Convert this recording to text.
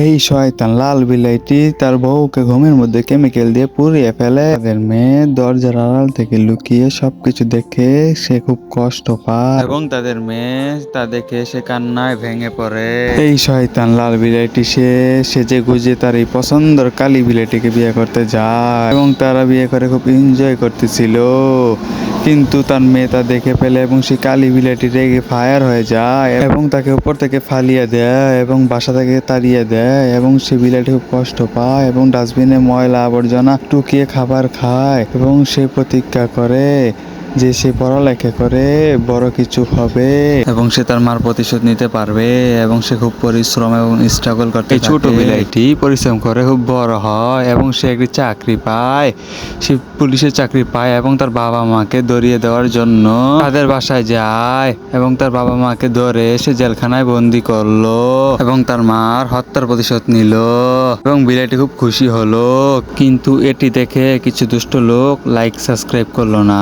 এই শয়তান লাল বিলাইটি তার বউকে ঘুমের মধ্যে কেমিক্যাল দিয়ে পুড়িয়ে ফেলে। তাদের মেয়ে দরজার আড়াল থেকে লুকিয়ে সবকিছু দেখে সে খুব কষ্ট পায় এবং তাদের মেয়ে তা দেখে সে কান্নায় ভেঙে পড়ে। এই শয়তান লাল বিলাইটি সে সেজে গুজে তার এই পছন্দের কালী বিলাইটিকে বিয়ে করতে যায় এবং তারা বিয়ে করে খুব এনজয় করতেছিল। কিন্তু তার মেয়ে তা দেখে ফেলে এবং সে কালী বিলাইটি রেগে ফায়ার হয়ে যায় এবং তাকে উপর থেকে ফালিয়ে দেয় এবং বাসা থেকে তাড়িয়ে দেয় এবং সে বিলাইটি খুব কষ্ট পায় এবং ডাস্টবিনে ময়লা আবর্জনা টুকিয়ে খাবার খায় এবং সে প্রতিজ্ঞা করে যে সে পড়ালেখা করে বড় কিছু হবে এবং সে তার মার প্রতিশোধ নিতে পারবে এবং সে খুব পরিশ্রম এবং স্ট্রাগল করতে থাকে। ছোট বিলাইটি পরিশ্রম করে খুব বড় হয় এবং সে একটি চাকরি পায়। সে পুলিশের চাকরি পায় এবং তার বাবা মাকে ধরিয়ে দেওয়ার জন্য তাদের বাসায় যায় এবং তার বাবা মাকে ধরে সে জেলখানায় বন্দি করলো এবং তার মার হত্যার প্রতিশোধ নিল এবং বিলাইটি খুব খুশি হলো। কিন্তু এটি দেখে কিছু দুষ্ট লোক লাইক সাবস্ক্রাইব করলো না।